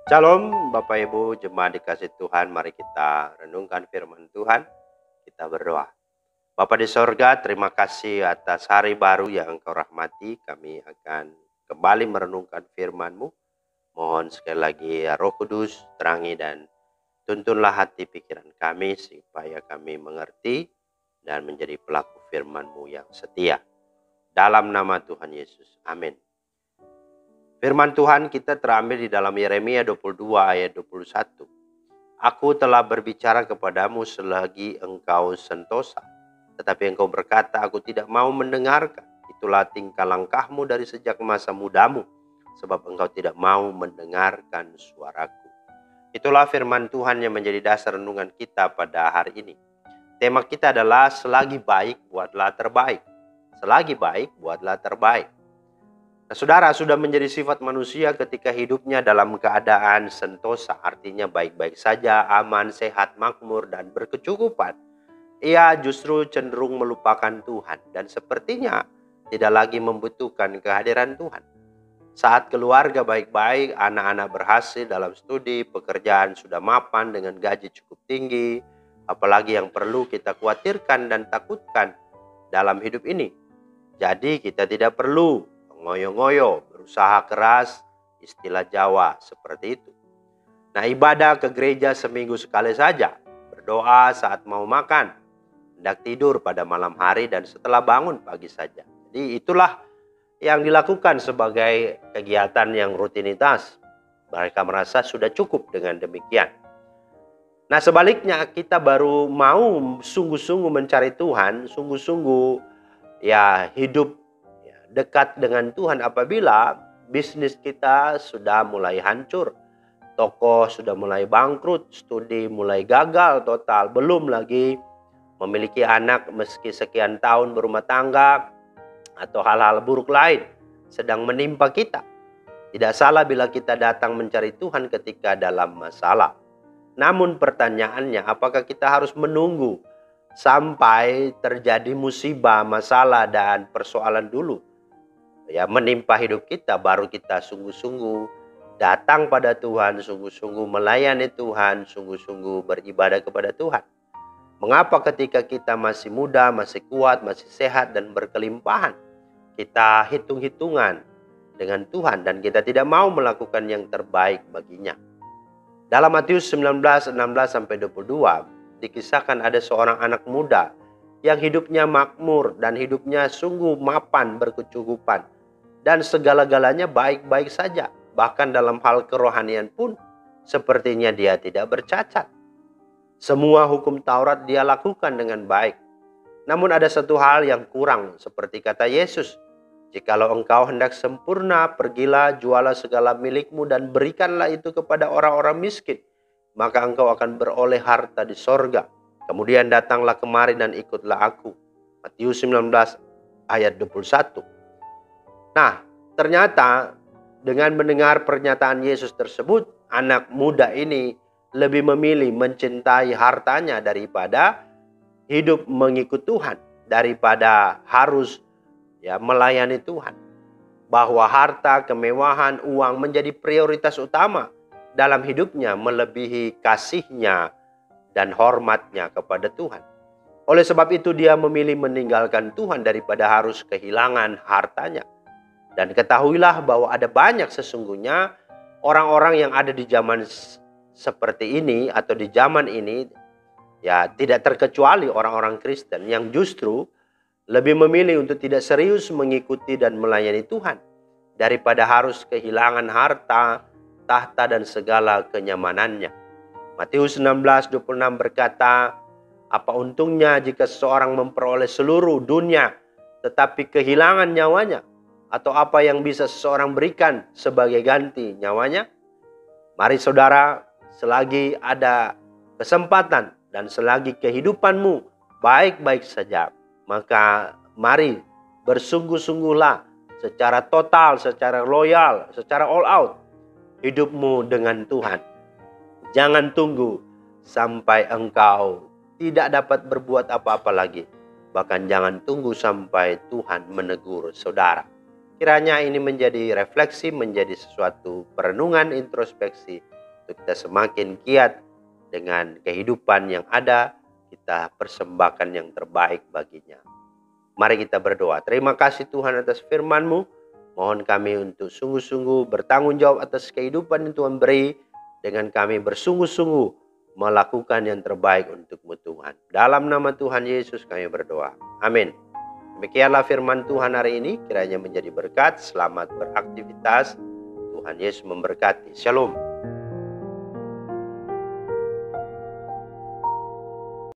Shalom Bapak Ibu jemaat dikasih Tuhan, mari kita renungkan firman Tuhan, kita berdoa. Bapa di sorga, terima kasih atas hari baru yang Engkau rahmati. Kami akan kembali merenungkan firman-Mu. Mohon sekali lagi ya Roh Kudus terangi dan tuntunlah hati pikiran kami supaya kami mengerti dan menjadi pelaku firman-Mu yang setia. Dalam nama Tuhan Yesus, amin. Firman Tuhan kita terambil di dalam Yeremia 22 ayat 21. Aku telah berbicara kepadamu selagi engkau sentosa, tetapi engkau berkata, aku tidak mau mendengarkan. Itulah tingkah langkahmu dari sejak masa mudamu, sebab engkau tidak mau mendengarkan suaraku. Itulah firman Tuhan yang menjadi dasar renungan kita pada hari ini. Tema kita adalah selagi baik, buatlah terbaik. Selagi baik, buatlah terbaik. Nah, saudara, sudah menjadi sifat manusia ketika hidupnya dalam keadaan sentosa, artinya baik-baik saja, aman, sehat, makmur, dan berkecukupan. Ia justru cenderung melupakan Tuhan dan sepertinya tidak lagi membutuhkan kehadiran Tuhan. Saat keluarga baik-baik, anak-anak berhasil dalam studi, pekerjaan sudah mapan dengan gaji cukup tinggi, apalagi yang perlu kita khawatirkan dan takutkan dalam hidup ini. Jadi kita tidak perlu ngoyo-ngoyo, berusaha keras, istilah Jawa seperti itu. Nah, ibadah ke gereja seminggu sekali saja, berdoa saat mau makan, hendak tidur pada malam hari dan setelah bangun pagi saja. Jadi itulah yang dilakukan sebagai kegiatan yang rutinitas. Mereka merasa sudah cukup dengan demikian. Nah, sebaliknya kita baru mau sungguh-sungguh mencari Tuhan, sungguh-sungguh hidup dekat dengan Tuhan apabila bisnis kita sudah mulai hancur, toko sudah mulai bangkrut, studi mulai gagal total, belum lagi memiliki anak meski sekian tahun berumah tangga atau hal-hal buruk lain sedang menimpa kita. Tidak salah bila kita datang mencari Tuhan ketika dalam masalah. Namun pertanyaannya, apakah kita harus menunggu sampai terjadi musibah, masalah, dan persoalan dulu menimpa hidup kita baru kita sungguh-sungguh datang pada Tuhan, sungguh-sungguh melayani Tuhan, sungguh-sungguh beribadah kepada Tuhan? Mengapa ketika kita masih muda, masih kuat, masih sehat dan berkelimpahan, kita hitung-hitungan dengan Tuhan dan kita tidak mau melakukan yang terbaik baginya? Dalam Matius 19:16-22 dikisahkan ada seorang anak muda yang hidupnya makmur dan hidupnya sungguh mapan, berkecukupan, dan segala-galanya baik-baik saja. Bahkan dalam hal kerohanian pun sepertinya dia tidak bercacat. Semua hukum Taurat dia lakukan dengan baik. Namun ada satu hal yang kurang, seperti kata Yesus, jikalau engkau hendak sempurna, pergilah, jualah segala milikmu dan berikanlah itu kepada orang-orang miskin, maka engkau akan beroleh harta di sorga. Kemudian datanglah kemari dan ikutlah aku. Matius 19 ayat 21. Nah, ternyata dengan mendengar pernyataan Yesus tersebut, anak muda ini lebih memilih mencintai hartanya daripada hidup mengikut Tuhan, daripada harus melayani Tuhan. Bahwa harta, kemewahan, uang menjadi prioritas utama dalam hidupnya melebihi kasihnya dan hormatnya kepada Tuhan. Oleh sebab itu dia memilih meninggalkan Tuhan daripada harus kehilangan hartanya. Dan ketahuilah bahwa ada banyak sesungguhnya orang-orang yang ada di zaman seperti ini atau di zaman ini, tidak terkecuali orang-orang Kristen yang justru lebih memilih untuk tidak serius mengikuti dan melayani Tuhan daripada harus kehilangan harta, tahta, dan segala kenyamanannya. Matius 16:26 berkata, apa untungnya jika seseorang memperoleh seluruh dunia tetapi kehilangan nyawanya? Atau apa yang bisa seseorang berikan sebagai ganti nyawanya? Mari saudara, selagi ada kesempatan dan selagi kehidupanmu baik-baik saja, maka mari bersungguh-sungguhlah secara total, secara loyal, secara all out hidupmu dengan Tuhan. Jangan tunggu sampai engkau tidak dapat berbuat apa-apa lagi. Bahkan jangan tunggu sampai Tuhan menegur saudara. Kiranya ini menjadi refleksi, menjadi sesuatu perenungan introspeksi untuk kita semakin giat dengan kehidupan yang ada, kita persembahkan yang terbaik baginya. Mari kita berdoa. Terima kasih Tuhan atas firman-Mu. Mohon kami untuk sungguh-sungguh bertanggung jawab atas kehidupan yang Tuhan beri, dengan kami bersungguh-sungguh melakukan yang terbaik untuk-Mu Tuhan. Dalam nama Tuhan Yesus kami berdoa. Amin. Demikianlah firman Tuhan hari ini, kiranya menjadi berkat. Selamat beraktivitas. Tuhan Yesus memberkati. Shalom.